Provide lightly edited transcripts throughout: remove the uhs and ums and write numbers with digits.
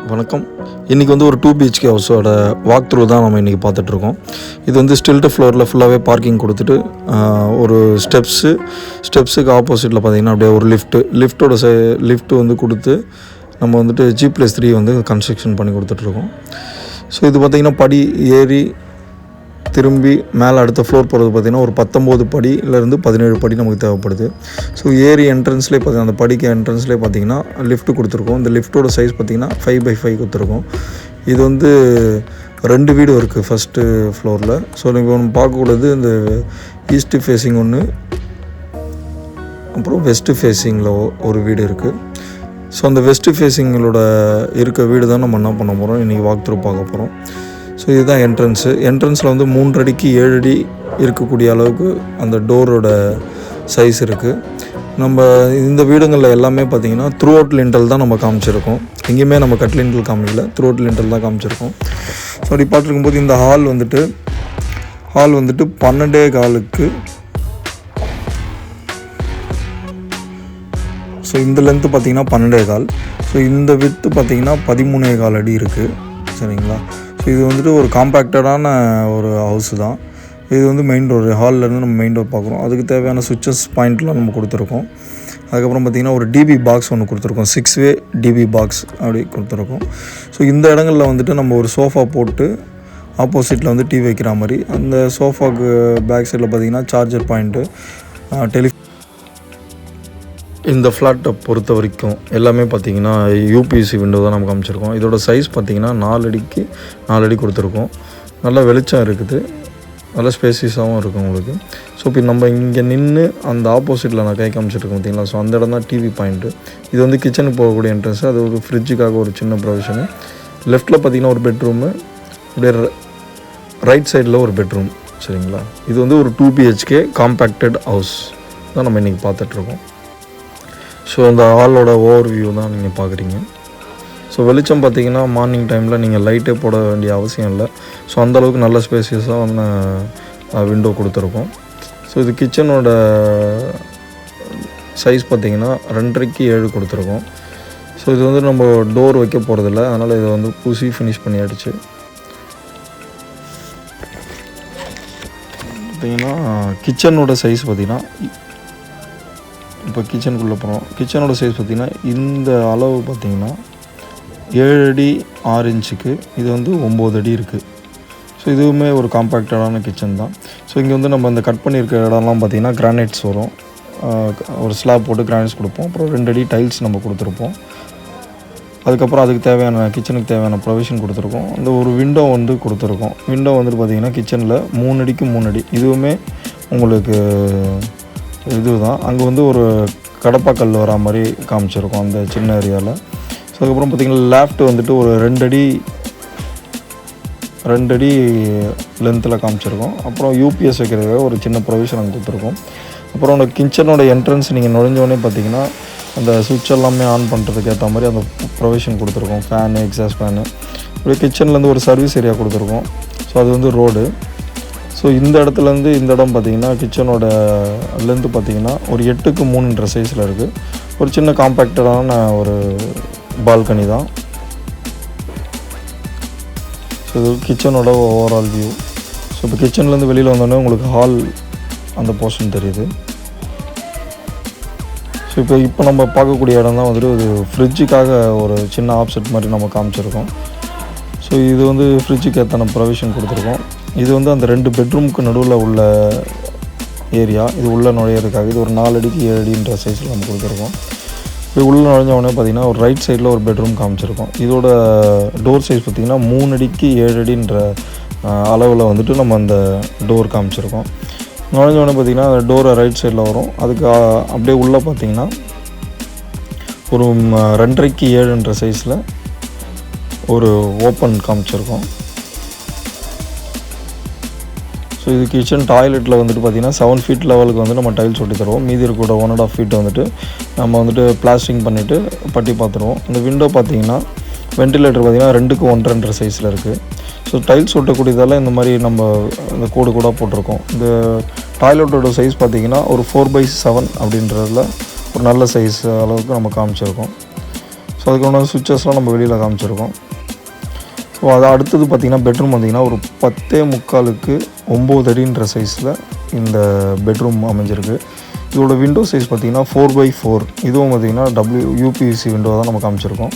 வணக்கம். இன்றைக்கி வந்து ஒரு 2 BHK ஹவுஸோட வாக் த்ரூ தான் நம்ம இன்றைக்கி பார்த்துட்ருக்கோம். இது வந்து ஸ்டில்ட்டு ஃப்ளோரில் ஃபுல்லாகவே பார்க்கிங் கொடுத்துட்டு ஒரு ஸ்டெப்ஸுக்கு ஆப்போசிட்டில் பார்த்திங்கன்னா அப்படியே ஒரு லிஃப்ட்டு வந்து கொடுத்து நம்ம வந்துட்டு G+3 வந்து கன்ஸ்ட்ரக்ஷன் பண்ணி கொடுத்துட்ருக்கோம். ஸோ இது பார்த்திங்கன்னா படி ஏறி திரும்பி மேலே அடுத்த ஃப்ளோர் போகிறது பார்த்திங்கன்னா ஒரு 19 படியிலேருந்து 17 படி நமக்கு தேவைப்படுது. ஸோ ஏரி என்ட்ரன்ஸ்லேயே பார்த்திங்கன்னா அந்த படிக்கு என்ட்ரன்ஸ்லேயே பார்த்திங்கன்னா லிஃப்ட்டு கொடுத்துருக்கோம். இந்த லிஃப்ட்டோட சைஸ் பார்த்திங்கன்னா 5x5 கொடுத்துருக்கோம். இது வந்து 2 வீடு இருக்குது ஃபஸ்ட்டு ஃப்ளோரில். ஸோ நீங்கள் ஒன்று பார்க்கக்கூடாது, இந்த ஈஸ்ட்டு ஃபேஸிங் ஒன்று, அப்புறம் வெஸ்ட்டு ஃபேஸிங்கில் ஒரு வீடு இருக்குது. ஸோ அந்த வெஸ்ட்டு ஃபேஸிங்களோட இருக்க வீடு தான் நம்ம என்ன பண்ண போகிறோம், இன்றைக்கி வாக் த்ரூ பார்க்க போகிறோம். ஸோ இதுதான் என்ட்ரன்ஸில் வந்து 3 அடிக்கு 7 அடி இருக்கக்கூடிய அளவுக்கு அந்த டோரோட சைஸ் இருக்குது. நம்ம இந்த வீடுங்களில் எல்லாமே பார்த்திங்கன்னா த்ரூ அவுட் லிண்டல் தான் நம்ம காமிச்சிருக்கோம். எங்கேயுமே நம்ம கட் லிண்டல் காமிக்கல, த்ரூ அவுட் லிண்டல் தான் காமிச்சிருக்கோம். ஸோ அப்படி பார்த்துருக்கும்போது இந்த ஹால் வந்துட்டு 12.25. ஸோ இந்த லென்த்து பார்த்திங்கன்னா 12.25. ஸோ இந்த வித்து பார்த்திங்கன்னா 13.25 அடி இருக்குது. சரிங்களா? ஸோ இது வந்துட்டு ஒரு காம்பேக்டடான ஒரு ஹவுஸு தான். இது வந்து மெயின் டோர், ஹால்லேருந்து நம்ம மெயின் டோர் பார்க்குறோம். அதுக்கு தேவையான சுவிட்சஸ் பாயிண்ட்லாம் நம்ம கொடுத்துருக்கோம். அதுக்கப்புறம் பார்த்திங்கன்னா ஒரு டிபி பாக்ஸ் ஒன்று கொடுத்துருக்கோம், 6-வே டிபி பாக்ஸ் அப்படி கொடுத்துருக்கோம். ஸோ இந்த இடங்களில் வந்துட்டு நம்ம ஒரு சோஃபா போட்டு ஆப்போசிட்டில் வந்து டிவி வைக்கிற மாதிரி, அந்த சோஃபாவுக்கு பேக் சைடில் பார்த்திங்கன்னா சார்ஜர் பாயிண்ட்டு, இந்த ஃப்ளாட்டை பொறுத்த வரைக்கும் எல்லாமே பார்த்திங்கன்னா யூபிஎஸ்சி விண்டோ தான் நம்ம காமிச்சிருக்கோம். இதோட சைஸ் பார்த்திங்கன்னா 4 அடிக்கு 4 அடி கொடுத்துருக்கோம். நல்லா வெளிச்சம் இருக்குது, நல்லா ஸ்பேசியஸாகவும் இருக்கும் உங்களுக்கு. ஸோ இப்போ நம்ம இங்கே நின்று அந்த ஆப்போசிட்டில் நான் கை காமிச்சிருக்கோம் பார்த்திங்களா. ஸோ அந்த இடம் தான் டிவி பாயிண்ட்டு. இது வந்து கிச்சனுக்கு போகக்கூடிய என்ட்ரன்ஸு. அது ஒரு ஃப்ரிட்ஜுக்காக ஒரு சின்ன ப்ரொவிஷனு. லெஃப்ட்டில் பார்த்திங்கன்னா ஒரு பெட்ரூமு, அப்படியே ரைட் சைடில் ஒரு பெட்ரூம். சரிங்களா? இது வந்து ஒரு 2 BHK காம்பேக்டட் ஹவுஸ் தான் நம்ம இன்றைக்கி பார்த்துட்ருக்கோம். ஸோ அந்த ஹாலோட ஓவர் வியூ தான் நீங்கள் பார்க்குறீங்க. ஸோ வெளிச்சம் பார்த்திங்கன்னா மார்னிங் டைமில் நீங்கள் லைட்டே போட வேண்டிய அவசியம் இல்லை. ஸோ அந்தளவுக்கு நல்ல ஸ்பேசியஸாக வந்து விண்டோ கொடுத்துருக்கோம். ஸோ இது கிச்சனோட சைஸ் பார்த்திங்கன்னா 2.5x 7 கொடுத்துருக்கோம். ஸோ இது வந்து நம்ம டோர் வைக்க போகிறதில்ல, அதனால் இதை வந்து பூசி ஃபினிஷ் பண்ணியாடுச்சு. பார்த்திங்கன்னா கிச்சனோட சைஸ் பார்த்திங்கன்னா, இப்போ கிச்சனுக்குள்ளே போகிறோம். கிச்சனோட சைஸ் பார்த்திங்கன்னா இந்த அளவு பார்த்திங்கன்னா 7 அடி 6 இன்ச்சுக்கு, இது வந்து 9 அடி இருக்குது. ஸோ இதுவுமே ஒரு காம்பேக்டடான கிச்சன் தான். ஸோ இங்கே வந்து நம்ம இந்த கட் பண்ணியிருக்க இடம்லாம் பார்த்திங்கன்னா கிரானைட்ஸ் வரும். ஒரு ஸ்லாப் போட்டு கிரானைட்ஸ் கொடுப்போம். அப்புறம் 2 அடி டைல்ஸ் நம்ம கொடுத்துருப்போம். அதுக்கப்புறம் அதுக்கு தேவையான கிச்சனுக்கு தேவையான ப்ரொவிஷன் கொடுத்துருக்கோம். அந்த ஒரு விண்டோ வந்து கொடுத்துருக்கோம். விண்டோ வந்துட்டு பார்த்திங்கன்னா கிச்சனில் 3 அடிக்கு 3 அடி. இதுவுமே உங்களுக்கு இதுதான். அங்கே வந்து ஒரு கடப்பாக்கல் வரா மாதிரி காமிச்சிருக்கோம் அந்த சின்ன ஏரியாவில். ஸோ அதுக்கப்புறம் பார்த்திங்கன்னா லேஃப்ட் வந்துட்டு ஒரு 2 அடி லென்த்தில் காமிச்சிருக்கோம். அப்புறம் யூபிஎஸ் வைக்கிறதுக்காக ஒரு சின்ன ப்ரொவிஷன் அங்கே கொடுத்துருக்கோம். அப்புறம் அந்த கிச்சனோட என்ட்ரன்ஸ் நீங்கள் நுழைஞ்சோடனே பார்த்திங்கன்னா அந்த சுவிட்ச் எல்லாமே ஆன் பண்ணுறதுக்கு ஏற்ற மாதிரி அந்த ப்ரொவிஷன் கொடுத்துருக்கோம். Fan, exhaust fan. அப்படியே கிச்சன்லேருந்து ஒரு சர்வீஸ் ஏரியா கொடுத்துருக்கோம். ஸோ அது வந்து ரோடு. ஸோ இந்த இடத்துலேருந்து இந்த இடம் பார்த்திங்கன்னா கிச்சனோட லென்த்து பார்த்திங்கன்னா ஒரு 8x 3 சைஸில் இருக்குது. ஒரு சின்ன காம்பேக்டடான ஒரு பால்கனி தான். ஸோ இது கிச்சனோட ஓவரால் வியூ. ஸோ இப்போ கிச்சன்லேருந்து வெளியில் வந்தோடனே உங்களுக்கு ஹால் அந்த போர்ஷன் தெரியுது. ஸோ இப்போ நம்ம பார்க்கக்கூடிய இடம் தான் வந்துட்டு ஒரு ஃப்ரிட்ஜுக்காக ஒரு சின்ன ஆப்செட் மாதிரி நம்ம காமிச்சிருக்கோம். ஸோ இது வந்து ஃப்ரிட்ஜுக்கு ஏற்றான ப்ரொவிஷன் கொடுத்துருக்கோம். இது வந்து அந்த 2 பெட்ரூமுக்கு நடுவில் உள்ள ஏரியா. இது உள்ளே நுழையிறதுக்காக இது ஒரு 4 அடிக்கு 7 அடின்ற சைஸில் நம்ம கொடுத்துருக்கோம். இது உள்ளே நுழைஞ்ச பார்த்திங்கன்னா ஒரு ரைட் சைடில் ஒரு பெட்ரூம் காமிச்சிருக்கோம். இதோட டோர் சைஸ் பார்த்திங்கன்னா 3 அடிக்கு 7 அடின்ற அளவில் வந்துட்டு நம்ம அந்த டோர் காமிச்சிருக்கோம். நுழைஞ்ச பார்த்திங்கன்னா அந்த டோரை ரைட் சைடில் வரும். அதுக்கு அப்படியே உள்ளே பார்த்திங்கன்னா ஒரு 2.5x 7 சைஸில் ஒரு ஓப்பன் காமிச்சிருக்கோம். ஸோ இது கிச்சன் டாய்லெட்டில் வந்துட்டு பார்த்திங்கன்னா 7 feet லெவலுக்கு வந்து நம்ம டைல்ஸ் ஒட்டி தருவோம். மீதி இருக்கக்கூட 1.5 feet வந்துட்டு நம்ம வந்துட்டு பிளாஸ்டிங் பண்ணிவிட்டு பட்டி பார்த்துருவோம். இந்த விண்டோ பார்த்திங்கன்னா வென்டிலேட்டர் பார்த்திங்கன்னா 2x 1.5 சைஸில் இருக்குது. ஸோ டைல்ஸ் ஒட்டக்கூடியதால் இந்த மாதிரி நம்ம இந்த கோடு கூட போட்டிருக்கோம். இந்த டாய்லெட்டோட சைஸ் பார்த்திங்கன்னா ஒரு 4x7 அப்படின்றதில் ஒரு நல்ல சைஸ் அளவுக்கு நம்ம காமிச்சிருக்கோம். ஸோ அதுக்கான சுவிட்சஸ்லாம் நம்ம வெளியில் காமிச்சிருக்கோம். ஸோ அது அடுத்தது பார்த்திங்கன்னா பெட்ரூம் பார்த்திங்கன்னா ஒரு 10.75க்கு 9 அடின்ற சைஸில் இந்த பெட்ரூம் அமைஞ்சிருக்கு. இதோட விண்டோ சைஸ் பார்த்திங்கன்னா 4x4. இதுவும் பார்த்திங்கன்னா யூபிவிசி விண்டோ தான் நம்ம காமிச்சிருக்கோம்.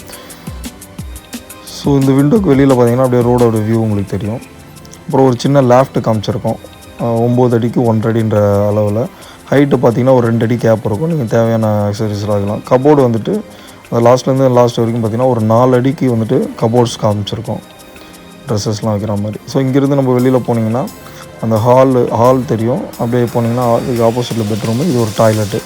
ஸோ இந்த விண்டோக்கு வெளியில் பார்த்திங்கன்னா அப்படியே ரோடோட வியூ உங்களுக்கு தெரியும். அப்புறம் ஒரு சின்ன லேஃப்ட்டு காமிச்சிருக்கோம். 9 அடிக்கு 1 அடின்ற அளவில். ஹைட்டு பார்த்திங்கன்னா ஒரு 2 அடி கேப் இருக்கும். நீங்கள் தேவையான அக்சசரிஸ்லாம் ஆகலாம். கபோர்டு வந்துட்டு அந்த லாஸ்ட்லேருந்து லாஸ்ட் வரைக்கும் பார்த்திங்கன்னா ஒரு 4 அடிக்கு வந்துட்டு கபோர்ட்ஸ் காமிச்சிருக்கோம், ட்ரெஸ்ஸஸ்லாம் வைக்கிற மாதிரி. ஸோ இங்கேருந்து நம்ம வெளியில் போனீங்கன்னா அந்த ஹால் தெரியும். அப்படியே போனீங்கன்னா இதுக்கு ஆப்போசிட்டில் பெட்ரூமு, இது ஒரு டாய்லெட்டு.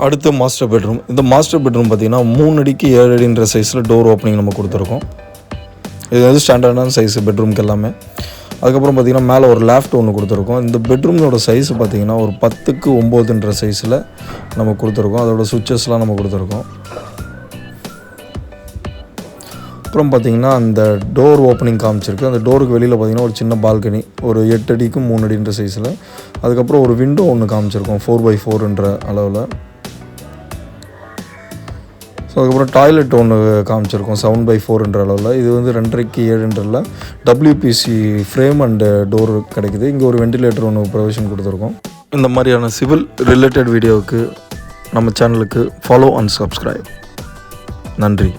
அடுத்து மாஸ்டர் பெட்ரூம். இந்த மாஸ்டர் பெட்ரூம் பார்த்திங்கன்னா 3 அடிக்கு 7 அடின்ற சைஸில் டோர் ஓப்பனிங் நம்ம கொடுத்துருக்கோம். இது வந்து ஸ்டாண்டர்டான சைஸு பெட்ரூம்க்கு எல்லாமே. அதுக்கப்புறம் பார்த்திங்கன்னா மேலே ஒரு லேஃப்ட் ஒன்று கொடுத்துருக்கோம். இந்த பெட்ரூமோட சைஸு பார்த்திங்கன்னா ஒரு 10க்கு 9ன்ற சைஸில் நம்ம கொடுத்துருக்கோம். அதோட சுவிட்சஸ்லாம் நம்ம கொடுத்துருக்கோம். அப்புறம் பார்த்திங்கன்னா அந்த டோர் ஓப்பனிங் காமிச்சிருக்கு. அந்த டோருக்கு வெளியில் பார்த்திங்கன்னா ஒரு சின்ன பால்கனி ஒரு 8 அடிக்கு 3 அடின்ற சைஸில். அதுக்கப்புறம் ஒரு விண்டோ ஒன்று காமிச்சிருக்கோம் 4x4ன்ற அளவில். ஸோ அதுக்கப்புறம் டாய்லெட் ஒன்று காமிச்சிருக்கோம் 7x4ன்ற அளவில். இது வந்து 2.5க்கு 7ன்றல WPC ஃப்ரேம் அண்டு டோர் கிடைக்குது. இங்கே ஒரு வெண்டிலேட்டர் ஒன்று ப்ரொவிஷன் கொடுத்துருக்கோம். இந்த மாதிரியான சிவில் ரிலேட்டட் வீடியோவுக்கு நம்ம சேனலுக்கு ஃபாலோ அண்ட் சப்ஸ்கிரைப். நன்றி.